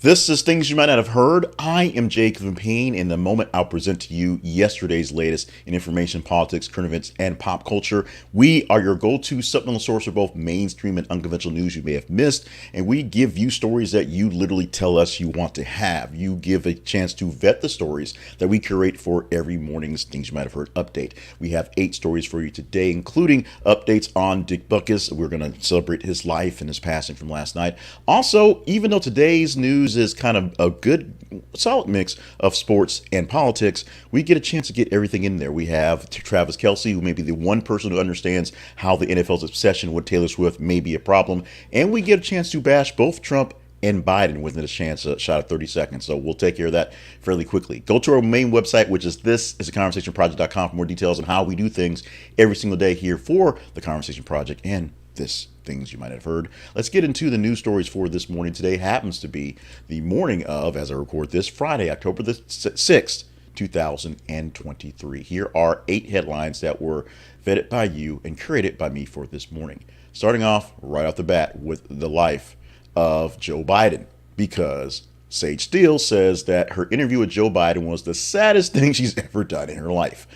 This is Things You Might Not Have Heard. I am Jacob Payne. In the moment, I'll present to you yesterday's latest in information, politics, current events, and pop culture. We are your go-to supplemental source for both mainstream and unconventional news you may have missed, and we give you stories that you literally tell us you want to have. You give a chance to vet the stories that we curate for every morning's Things You Might Have Heard update. We have 8 stories for you today, including updates on Dick Butkus. We're going to celebrate his life and his passing from last night. Also, even though today's news is kind of a good solid mix of sports and politics, we get a chance to get everything in there. We have Travis Kelce, who may be the one person who understands how the NFL's obsession with Taylor Swift may be a problem, and we get a chance to bash both Trump and Biden within a shot of 30 seconds. So we'll take care of that fairly quickly. Go to our main website, which is conversationproject.com, for more details on how we do things every single day here for the Conversation Project and this Things You Might Have Heard. Let's get into the news stories for this morning. Today happens to be the morning of, as I record this, Friday, October the 6th, 2023. Here are 8 headlines that were vetted by you and curated by me for this morning. Starting off right off the bat with the life of Joe Biden, because Sage Steele says that her interview with Joe Biden was the saddest thing she's ever done in her life.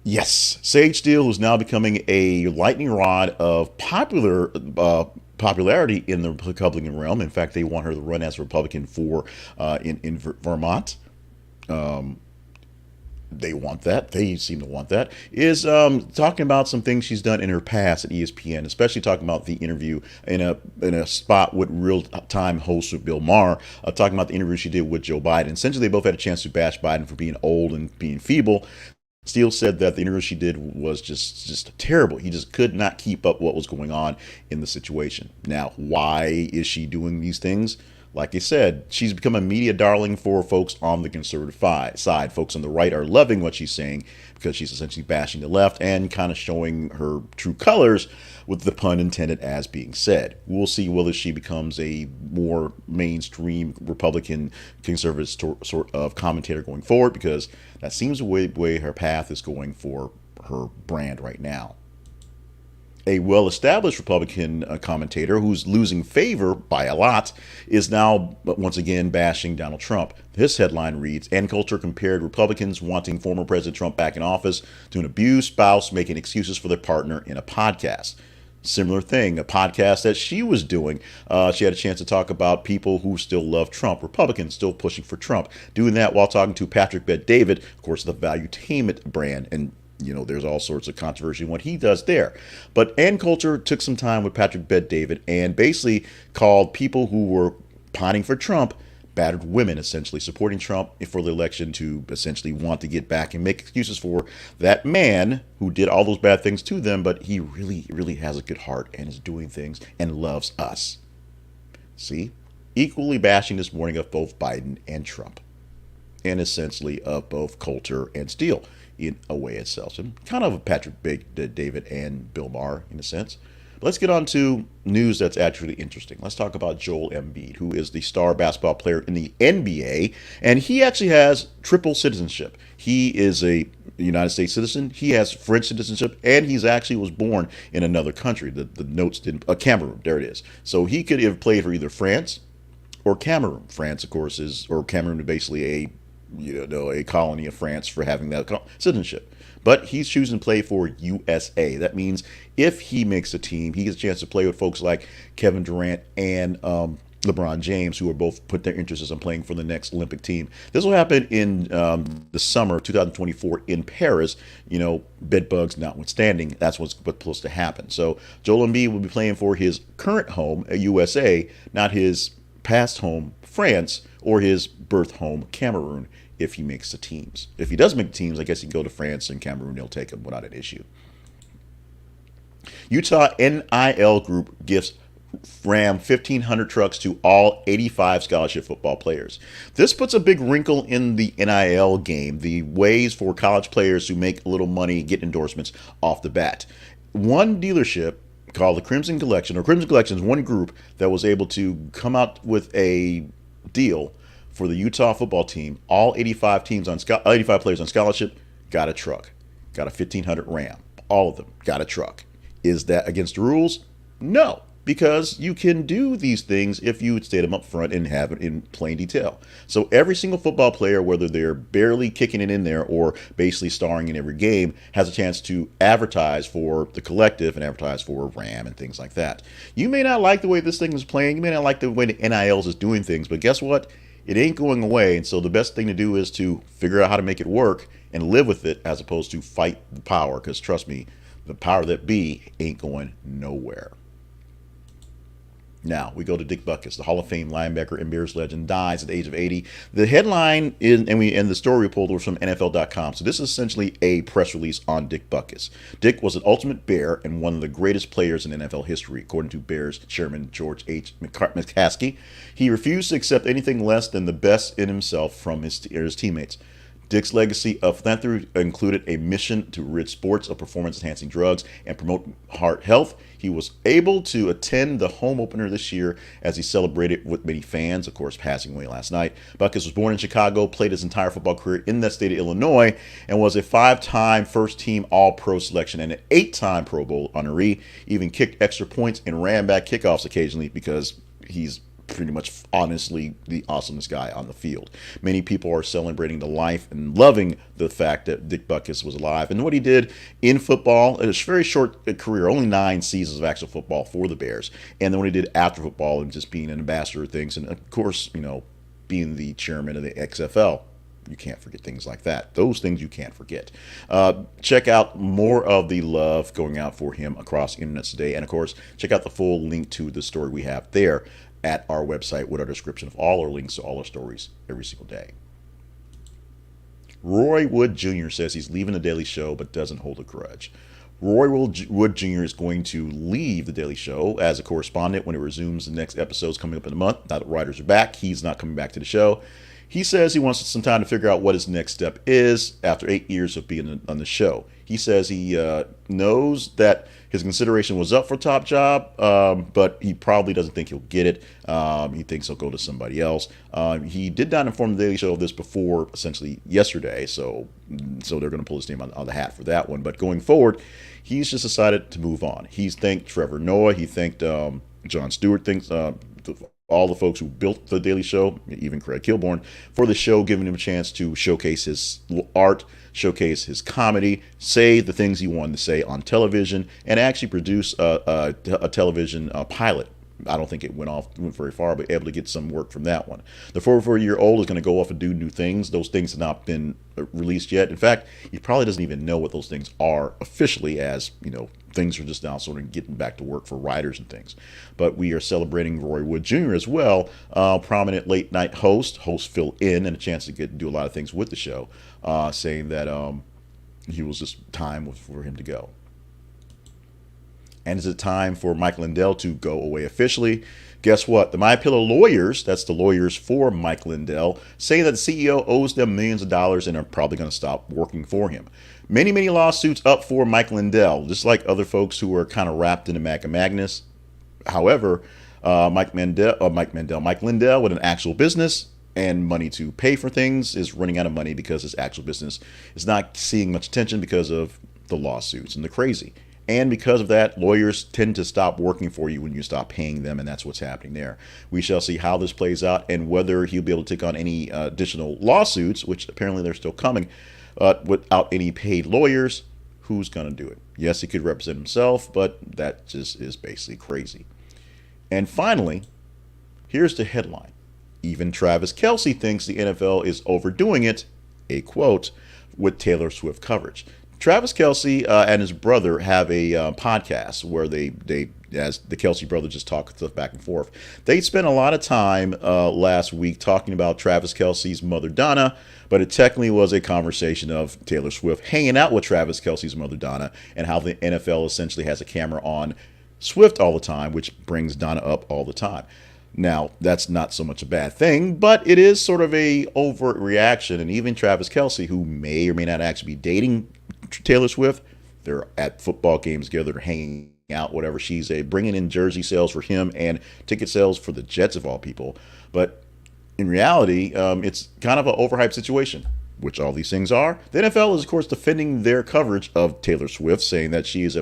Yes, Sage Steele, who's now becoming a lightning rod of popularity in the Republican realm. In fact, they want her to run as a Republican for in Vermont. They want that. They seem to want that. Is talking about some things she's done in her past at ESPN, especially talking about the interview in a spot with real-time host with Bill Maher, talking about the interview she did with Joe Biden. Essentially, they both had a chance to bash Biden for being old and being feeble. Steele said that the interview she did was just terrible. He just could not keep up what was going on in the situation. Now, why is she doing these things? Like I said, she's become a media darling for folks on the conservative side. Folks on the right are loving what she's saying because she's essentially bashing the left and kind of showing her true colors, with the pun intended as being said. We'll see whether she becomes a more mainstream Republican conservative sort of commentator going forward, because that seems the way her path is going for her brand right now. A well-established Republican commentator who's losing favor by a lot is now once again bashing Donald Trump. This headline reads, "And Coulter compared Republicans wanting former President Trump back in office to an abused spouse making excuses for their partner in a podcast." Similar thing, a podcast that she was doing. She had a chance to talk about people who still love Trump, Republicans still pushing for Trump, doing that while talking to Patrick Bet-David, of course, the Valuetainment brand. And there's all sorts of controversy in what he does there. But Ann Coulter took some time with Patrick Bet-David and basically called people who were pining for Trump battered women, essentially supporting Trump for the election, to essentially want to get back and make excuses for that man who did all those bad things to them, but he really, really has a good heart and is doing things and loves us. See? Equally bashing this morning of both Biden and Trump, and essentially of both Coulter and Steele in a way itself. So kind of a Patrick David and Bill Maher in a sense. But let's get on to news that's actually interesting. Let's talk about Joel Embiid, who is the star basketball player in the NBA, and he actually has triple citizenship. He is a United States citizen, he has French citizenship, and he's actually was born in another country. The notes didn't, Cameroon, there it is. So he could have played for either France or Cameroon. France, of course, Cameroon is basically a colony of France for having that citizenship. But he's choosing to play for USA. That means if he makes a team, he gets a chance to play with folks like Kevin Durant and LeBron James, who are both put their interests on playing for the next Olympic team. This will happen in the summer of 2024 in Paris. Bed bugs notwithstanding, that's what's supposed to happen. So Joel Embiid will be playing for his current home, USA, not his past home, France, or his birth home, Cameroon, if he makes the teams. If he does make the teams, I guess he can go to France and Cameroon, they'll take him without an issue. Utah NIL Group gifts Ram 1,500 trucks to all 85 scholarship football players. This puts a big wrinkle in the NIL game, the ways for college players who make a little money get endorsements off the bat. One dealership called the Crimson Collection, or Crimson Collection is one group that was able to come out with a deal for the Utah football team. All 85 players on scholarship got a truck, got a 1,500 Ram. All of them got a truck. Is that against the rules? No, because you can do these things if you state them up front and have it in plain detail. So every single football player, whether they're barely kicking it in there or basically starring in every game, has a chance to advertise for the collective and advertise for RAM and things like that. You may not like the way this thing is playing. You may not like the way the NILs is doing things, but guess what? It ain't going away. And so the best thing to do is to figure out how to make it work and live with it as opposed to fight the power. Because trust me, the power that be ain't going nowhere. Now we go to Dick Butkus, the Hall of Fame linebacker and Bears legend, dies at the age of 80. The headline is, and the story we pulled was from NFL.com. So this is essentially a press release on Dick Butkus. Dick was an ultimate Bear and one of the greatest players in NFL history, according to Bears chairman George H. McCaskey. He refused to accept anything less than the best in himself from his teammates. Dick's legacy of philanthropy included a mission to rid sports of performance-enhancing drugs and promote heart health. He was able to attend the home opener this year as he celebrated with many fans, of course, passing away last night. Butkus was born in Chicago, played his entire football career in that state of Illinois, and was a 5-time first-team All-Pro selection and an 8-time Pro Bowl honoree. Even kicked extra points and ran back kickoffs occasionally because he's pretty much honestly the awesomest guy on the field. Many people are celebrating the life and loving the fact that Dick Butkus was alive and what he did in football. It was a very short career, only 9 seasons of actual football for the Bears, and then what he did after football and just being an ambassador of things, and of course, being the chairman of the XFL. You can't forget things like that. Those things you can't forget. Check out more of the love going out for him across the internet today, and of course, check out the full link to the story we have there at our website with our description of all our links to all our stories every single day. Roy Wood Jr. says he's leaving The Daily Show but doesn't hold a grudge. Roy Wood Jr. is going to leave The Daily Show as a correspondent when it resumes. The next episode's coming up in a month. Now that writers are back, he's not coming back to the show. He says he wants some time to figure out what his next step is after 8 years of being on the show. He says he knows that his consideration was up for top job, but he probably doesn't think he'll get it. He thinks he'll go to somebody else. He did not inform The Daily Show of this before, essentially yesterday, so they're going to pull his name on the hat for that one. But going forward, he's just decided to move on. He's thanked Trevor Noah. He thanked Jon Stewart. Thanks all the folks who built The Daily Show, even Craig Kilborn, for the show, giving him a chance to showcase his art, showcase his comedy, say the things he wanted to say on television, and actually produce a television pilot. I don't think it went very far, but able to get some work from that one. The 44-year-old is going to go off and do new things. Those things have not been released yet. In fact, he probably doesn't even know what those things are officially, as things are just now sort of getting back to work for writers and things. But we are celebrating Roy Wood Jr. as well, prominent late night host Phil In, and a chance to do a lot of things with the show, saying that he was just time for him to go. And is it time for Mike Lindell to go away officially? Guess what? The MyPillow lawyers, that's the lawyers for Mike Lindell, say that the CEO owes them millions of dollars and are probably going to stop working for him. Many, many lawsuits up for Mike Lindell, just like other folks who are kind of wrapped in the Mac and Magnus. However, Mike Lindell with an actual business and money to pay for things is running out of money because his actual business is not seeing much attention because of the lawsuits and the crazy. And because of that, lawyers tend to stop working for you when you stop paying them, and that's what's happening there. We shall see how this plays out and whether he'll be able to take on any additional lawsuits, which apparently they're still coming, without any paid lawyers. Who's going to do it? Yes, he could represent himself, but that just is basically crazy. And finally, here's the headline. Even Travis Kelce thinks the NFL is overdoing it, a quote, with Taylor Swift coverage. Travis Kelce and his brother have a podcast where they, as the Kelce brother, just talk stuff back and forth. They spent a lot of time last week talking about Travis Kelce's mother, Donna, but it technically was a conversation of Taylor Swift hanging out with Travis Kelce's mother, Donna, and how the NFL essentially has a camera on Swift all the time, which brings Donna up all the time. Now, that's not so much a bad thing, but it is sort of a overt reaction, and even Travis Kelce, who may or may not actually be dating Taylor Swift, they're at football games together, they're hanging out, whatever. She's bringing in jersey sales for him and ticket sales for the Jets of all people. But in reality, it's kind of an overhyped situation, which all these things are. The NFL is, of course, defending their coverage of Taylor Swift, saying that she is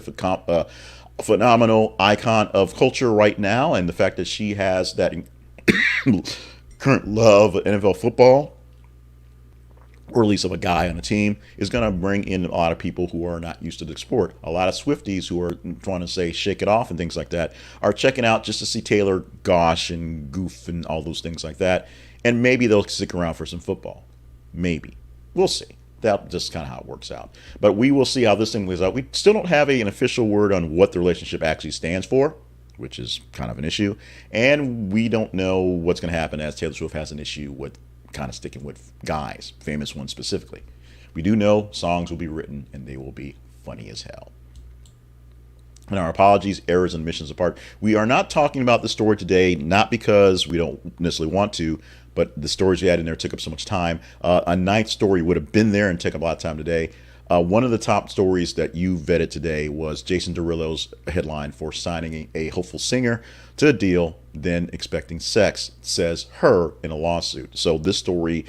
phenomenal icon of culture right now, and the fact that she has that current love of NFL football, or at least of a guy on a team, is going to bring in a lot of people who are not used to the sport. A lot of Swifties who are trying to say shake it off and things like that are checking out just to see Taylor Gosh and Goof and all those things like that. And maybe they'll stick around for some football. Maybe. We'll see. That's just kind of how it works out. But we will see how this thing plays out. We still don't have an official word on what the relationship actually stands for, which is kind of an issue. And we don't know what's going to happen, as Taylor Swift has an issue with kind of sticking with guys, famous ones specifically. We do know songs will be written and they will be funny as hell. And our apologies, errors, and omissions apart, we are not talking about the story today, not because we don't necessarily want to, but the stories we had in there took up so much time. A ninth story would have been there and took up a lot of time today. One of the top stories that you vetted today was Jason Derulo's headline for signing a hopeful singer to a deal, then expecting sex, says her in a lawsuit. So this story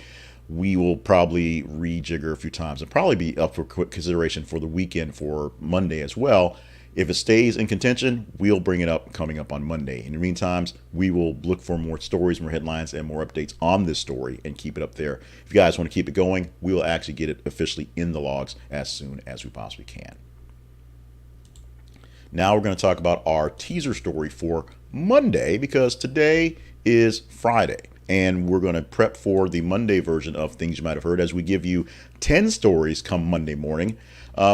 we will probably rejigger a few times and probably be up for quick consideration for the weekend for Monday as well. If it stays in contention, we'll bring it up coming up on Monday. In the meantime, we will look for more stories, more headlines, and more updates on this story and keep it up there. If you guys want to keep it going, we will actually get it officially in the logs as soon as we possibly can. Now we're going to talk about our teaser story for Monday, because today is Friday. And we're going to prep for the Monday version of things you might have heard, as we give you 10 stories come Monday morning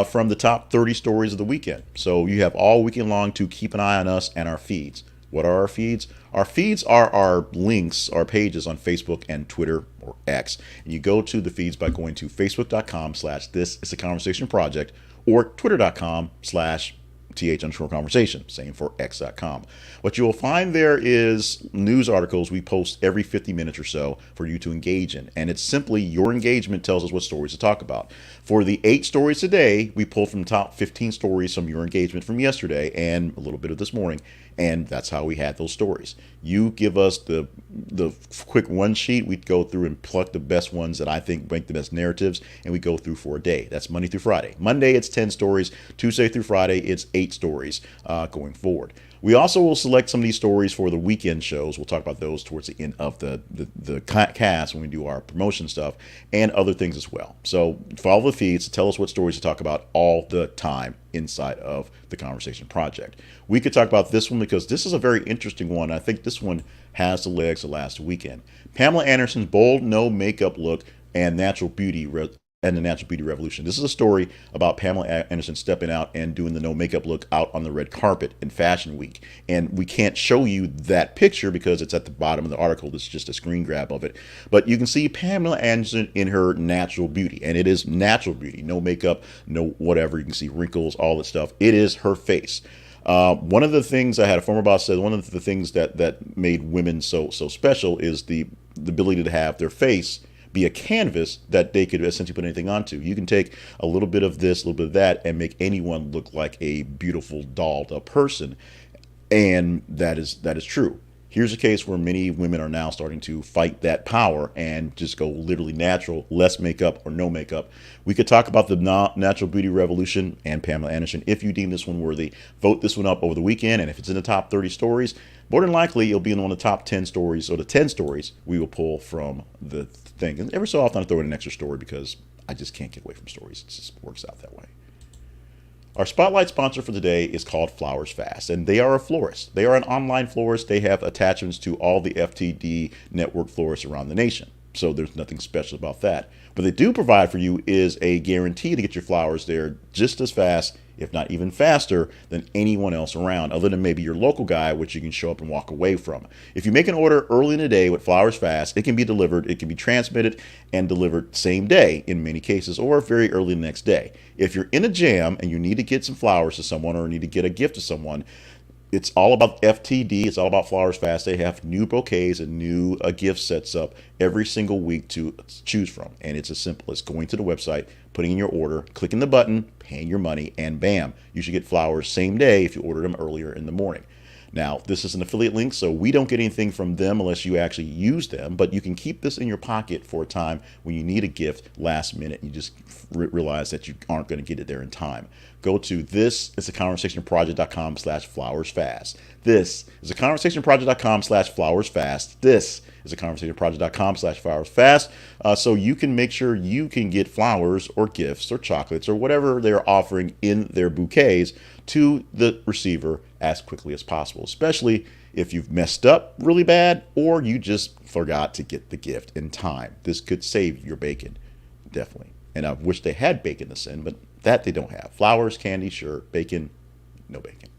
from the top 30 stories of the weekend. So you have all weekend long to keep an eye on us and our feeds. What are our feeds? Our feeds are our links, our pages on Facebook and Twitter, or X. And you go to the feeds by going to facebook.com/this is a conversation project, or twitter.com/th_conversation, same for x.com. What you will find there is news articles we post every 50 minutes or so for you to engage in. And it's simply your engagement tells us what stories to talk about. For the 8 stories today, we pulled from the top 15 stories from your engagement from yesterday and a little bit of this morning. And that's how we had those stories. You give us the quick one sheet. We go through and pluck the best ones that I think make the best narratives, and we go through for a day. That's Monday through Friday. Monday, it's 10 stories. Tuesday through Friday, it's 8 stories going forward. We also will select some of these stories for the weekend shows. We'll talk about those towards the end of the cast when we do our promotion stuff, and other things as well. So follow the feeds to tell us what stories to talk about all the time inside of the Conversation Project. We could talk about this one because this is a very interesting one. I think this one has the legs of last weekend. Pamela Anderson's bold no makeup look and natural beauty and the natural beauty revolution. This is a story about Pamela Anderson stepping out and doing the no makeup look out on the red carpet in Fashion Week. And we can't show you that picture because it's at the bottom of the article. This is just a screen grab of it. But you can see Pamela Anderson in her natural beauty. And it is natural beauty. No makeup, no whatever. You can see wrinkles, all that stuff. It is her face. One of the things I had a former boss said, one of the things that made women so special is the ability to have their face be a canvas that they could essentially put anything onto. You can take a little bit of this, a little bit of that, and make anyone look like a beautiful dolled up person. And that is true. Here's a case where many women are now starting to fight that power and just go literally natural, less makeup or no makeup. We could talk about the natural beauty revolution and Pamela Anderson. If you deem this one worthy, vote this one up over the weekend. And if it's in the top 30 stories, more than likely it'll be in one of the top 10 stories, or the 10 stories we will pull from the thing. And every so often I throw in an extra story because I just can't get away from stories. It just works out that way. Our spotlight sponsor for today is called Flowers Fast, and they are a florist. They are an online florist. They have attachments to all the FTD network florists around the nation. So there's nothing special about that. What they do provide for you is a guarantee to get your flowers there just as fast, if not even faster, than anyone else around, other than maybe your local guy, which you can show up and walk away from. If you make an order early in the day with Flowers Fast, it can be delivered, it can be transmitted and delivered same day in many cases, or very early the next day. If you're in a jam and you need to get some flowers to someone, or need to get a gift to someone, it's all about FTD. It's all about Flowers Fast. They have new bouquets and new gift sets up every single week to choose from. And it's as simple as going to the website, putting in your order, clicking the button, paying your money, and bam, you should get flowers same day if you order them earlier in the morning. Now, this is an affiliate link, so we don't get anything from them unless you actually use them, but you can keep this in your pocket for a time when you need a gift last minute. You just realize that you aren't going to get it there in time. go to thisisaconversationproject.com/flowersfast. This is a conversationproject.com/flowersfast. This is a conversationproject.com/flowersfast. So you can make sure you can get flowers or gifts or chocolates or whatever they're offering in their bouquets to the receiver as quickly as possible, especially if you've messed up really bad or you just forgot to get the gift in time. This could save your bacon, definitely. And I wish they had bacon to send, but that they don't have. Flowers, candy, sure. Bacon, no bacon.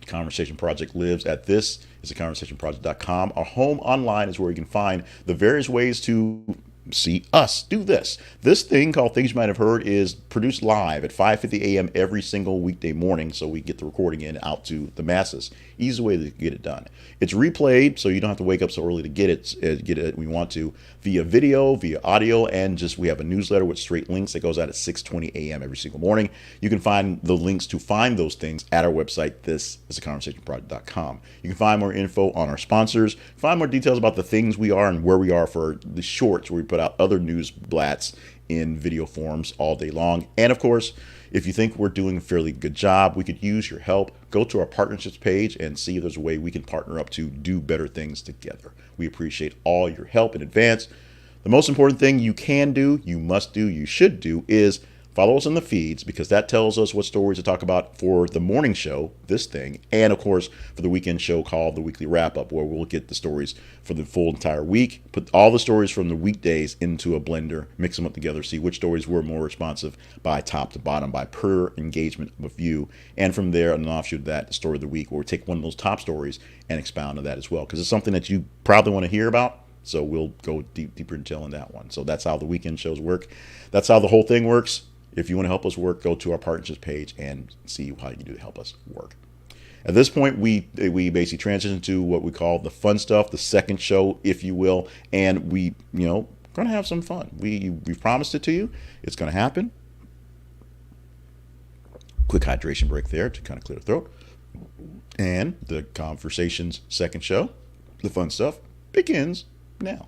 Conversation Project lives at this is a conversationproject.com. Our home online is where you can find the various ways to see us do this. This thing called Things You Might Have Heard is produced live at 5:50 a.m. every single weekday morning, so we get the recording in out to the masses. Easy way to get it done. It's replayed, so you don't have to wake up so early to get it when you want to, via video, via audio, and just we have a newsletter with straight links that goes out at 6:20 a.m. every single morning. You can find the links to find those things at our website, thisisaconversationproject.com. You can find more info on our sponsors, find more details about the things we are and where we are for the shorts, where we put out other news blats in video forms all day long. And of course, if you think we're doing a fairly good job, we could use your help. Go to our partnerships page and see if there's a way we can partner up to do better things together. We appreciate all your help in advance. The most important thing you can do, you must do, you should do is follow us on the feeds, because that tells us what stories to talk about for the morning show, this thing, and of course for the weekend show called the Weekly Wrap Up, where we'll get the stories for the full entire week, put all the stories from the weekdays into a blender, mix them up together, see which stories were more responsive by top to bottom, by per engagement of a view, and from there an offshoot of that, the story of the week, where we take one of those top stories and expound on that as well, because it's something that you probably want to hear about. So we'll go deeper detail in that one. So that's how the weekend shows work. That's how the whole thing works. If you want to help us work, go to our partnerships page and see how you can do to help us work. At this point, we basically transition to what we call the fun stuff, the second show, if you will, and we, going to have some fun. We've promised it to you. It's going to happen. Quick hydration break there to kind of clear the throat. And the Conversations second show, the fun stuff, begins now.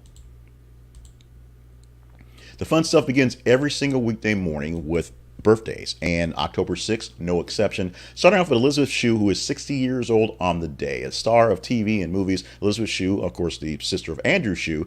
The fun stuff begins every single weekday morning with birthdays, and October 6th, no exception. Starting off with Elizabeth Shue, who is 60 years old on the day. A star of TV and movies, Elizabeth Shue, of course, the sister of Andrew Shue,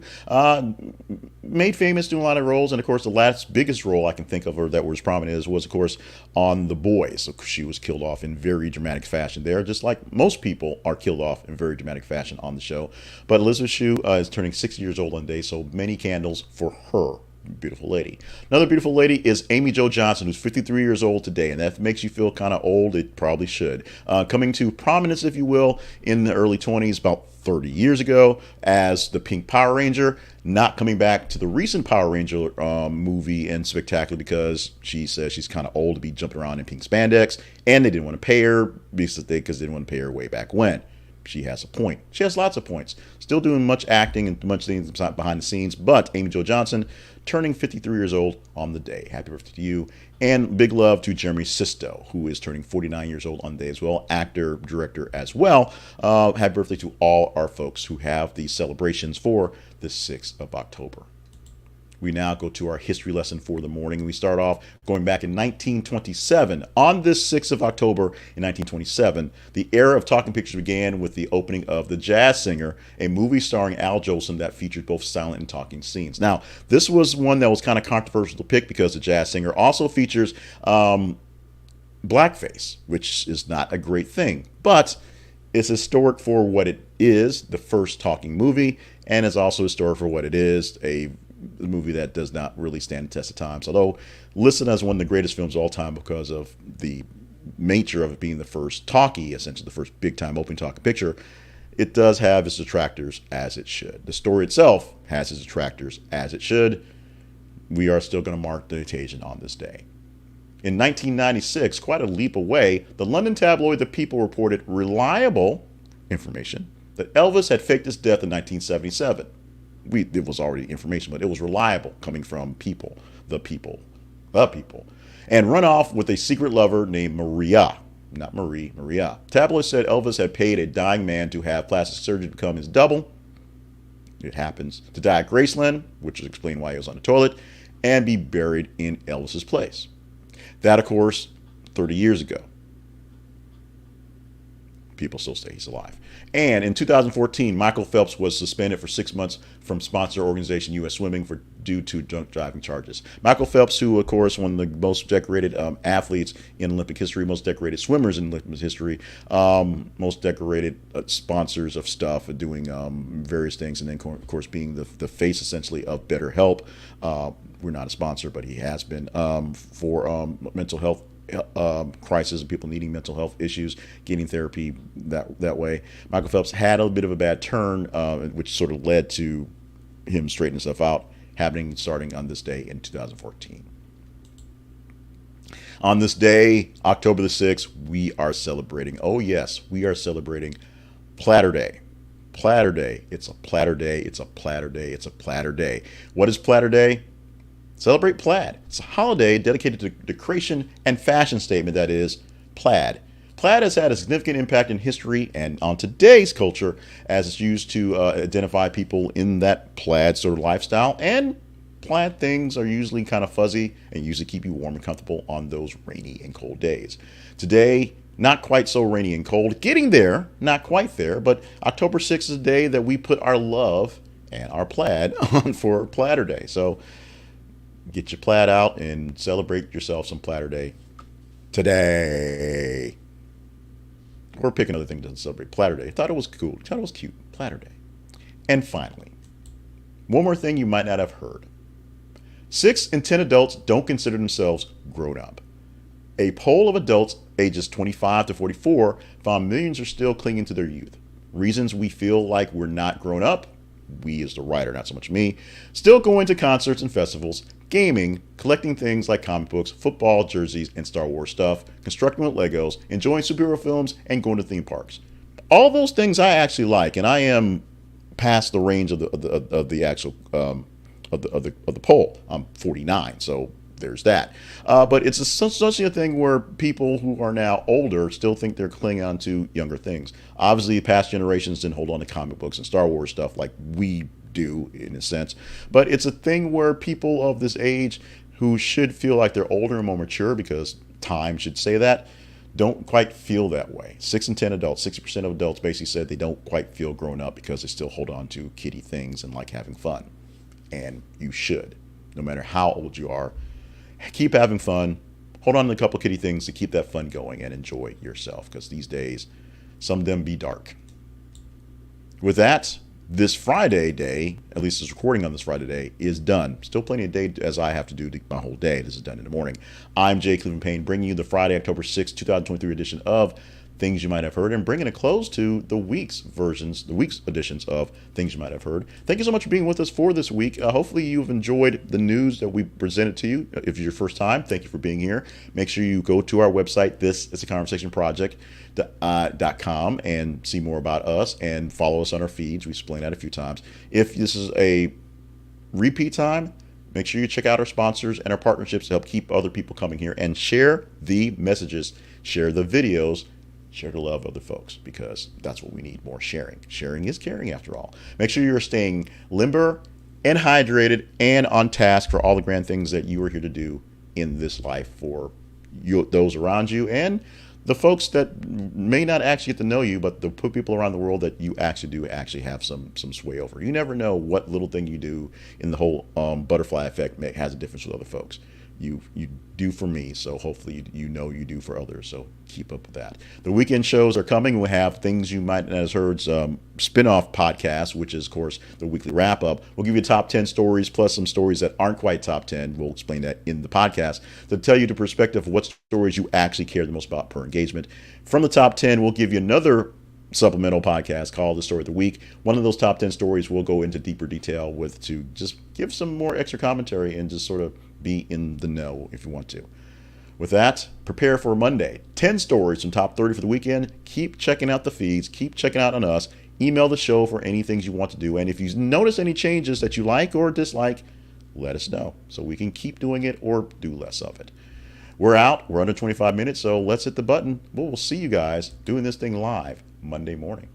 made famous doing a lot of roles, and of course, the last biggest role I can think of her that was prominent was, of course, on The Boys. So she was killed off in very dramatic fashion there, just like most people are killed off in very dramatic fashion on the show. But Elizabeth Shue is turning 60 years old on the day, so many candles for her. Beautiful lady. Another beautiful lady is Amy Jo Johnson, who's 53 years old today, and that makes you feel kind of old. It probably should. Coming to prominence, if you will, in the early 20s, about 30 years ago, as the Pink Power Ranger. Not coming back to the recent Power Ranger movie and spectacular, because she says she's kind of old to be jumping around in pink spandex, and they didn't want to pay her because they didn't want to pay her way back when. She has a point. She has lots of points. Still doing much acting and much things behind the scenes, but Amy Jo Johnson turning 53 years old on the day. Happy birthday to you. And big love to Jeremy Sisto, who is turning 49 years old on the day as well. Actor, director as well. Happy birthday to all our folks who have these celebrations for the 6th of October. We now go to our history lesson for the morning. We start off going back in 1927. On this 6th of October in 1927, the era of talking pictures began with the opening of The Jazz Singer, a movie starring Al Jolson that featured both silent and talking scenes. Now, this was one that was kind of controversial to pick because The Jazz Singer also features blackface, which is not a great thing, but it's historic for what it is, the first talking movie, and it's also historic for what it is, a movie that does not really stand the test of time. So, although listed as one of the greatest films of all time because of the nature of it being the first talkie, essentially the first big time open talking picture, it does have its detractors, as it should. The story itself has its detractors, as it should. We are still going to mark the occasion on this day. In 1996, quite a leap away, the London tabloid The People reported reliable information that Elvis had faked his death in 1977. It was already information, but it was reliable, coming from the people, and run off with a secret lover named Maria. Not Marie, Maria. Tabloid said Elvis had paid a dying man to have plastic surgery become his double. It happens to die at Graceland, which is explained why he was on the toilet, and be buried in Elvis's place. That, of course, 30 years ago. People still say he's alive. And in 2014, Michael Phelps was suspended for 6 months from sponsor organization U.S. Swimming due to drunk driving charges. Michael Phelps, who, of course, one of the most decorated athletes in Olympic history, most decorated swimmers in Olympic history, most decorated sponsors of stuff, doing various things, and then, of course, being the face, essentially, of BetterHelp. We're not a sponsor, but he has been for mental health crisis and people needing mental health issues, getting therapy that way. Michael Phelps had a bit of a bad turn, which sort of led to him straightening stuff out, starting on this day in 2014. On this day, October the 6th, we are celebrating. Oh yes, we are celebrating Platter Day. Platter Day. It's a platter day. It's a platter day. It's a platter day. What is Platter Day? Celebrate plaid. It's a holiday dedicated to the creation and fashion statement that is plaid. Plaid has had a significant impact in history and on today's culture as it's used to identify people in that plaid sort of lifestyle. And plaid things are usually kind of fuzzy and usually keep you warm and comfortable on those rainy and cold days. Today, not quite so rainy and cold. Getting there, not quite there, but October 6th is a day that we put our love and our plaid on for Platter Day. So get your plaid out and celebrate yourself some Platter Day today. Or pick another thing to celebrate Platter Day. I thought it was cool. I thought it was cute. Platter Day. And finally, one more thing you might not have heard. 6 in 10 adults don't consider themselves grown up. A poll of adults ages 25 to 44 found millions are still clinging to their youth. Reasons we feel like we're not grown up, we as the writer, not so much me, still going to concerts and festivals, gaming, collecting things like comic books, football jerseys, and Star Wars stuff, constructing with Legos, enjoying superhero films, and going to theme parks. All those things I actually like, and I am past the range of the actual of the poll. I'm 49, so there's that. But it's such a thing where people who are now older still think they're clinging on to younger things. Obviously, past generations didn't hold on to comic books and Star Wars stuff like we do in a sense, but it's a thing where people of this age who should feel like they're older and more mature, because time should say that, don't quite feel that way. 6 in 10 adults, 60% of adults basically said they don't quite feel grown up because they still hold on to kiddie things and like having fun. And you should, no matter how old you are, keep having fun, hold on to a couple kiddie things to keep that fun going and enjoy yourself, because these days some of them be dark. With that, this Friday day, at least this recording on this Friday day, is done. Still plenty of day as I have to do my whole day. This is done in the morning. I'm Jay Cleveland Payne, bringing you the Friday, October 6th, 2023 edition of Things You Might Have Heard, and bringing a close to the week's editions of Things You Might Have Heard. Thank you so much for being with us for this week. Hopefully you've enjoyed the news that we presented to you. If it's your first time, thank you for being here. Make sure you go to our website, This Is a Conversation Project.com, and see more about us and follow us on our feeds. We explained that a few times. If this is a repeat time, make sure you check out our sponsors and our partnerships to help keep other people coming here, and share the messages, share the videos, share the love of other folks, because that's what we need, more sharing. Sharing is caring after all. Make sure you're staying limber and hydrated and on task for all the grand things that you are here to do in this life for you, those around you, and the folks that may not actually get to know you, but the people around the world that you actually have some sway over. You never know what little thing you do in the whole butterfly effect has a difference with other folks. You do for me, so hopefully you do for others, so keep up with that. The weekend shows are coming. We'll have Things You Might Not Have Heard spin-off podcast, which is, of course, the weekly wrap-up. We'll give you top 10 stories, plus some stories that aren't quite top 10. We'll explain that in the podcast to tell you the perspective of what stories you actually care the most about per engagement. From the top 10, we'll give you another supplemental podcast called The Story of the Week. One of those top 10 stories we'll go into deeper detail with to just give some more extra commentary and just sort of be in the know if you want to. With that, prepare for Monday. 10 stories from top 30 for the weekend. Keep checking out the feeds. Keep checking out on us. Email the show for any things you want to do. And if you notice any changes that you like or dislike, let us know so we can keep doing it or do less of it. We're out. We're under 25 minutes, so let's hit the button. We'll see you guys doing this thing live Monday morning.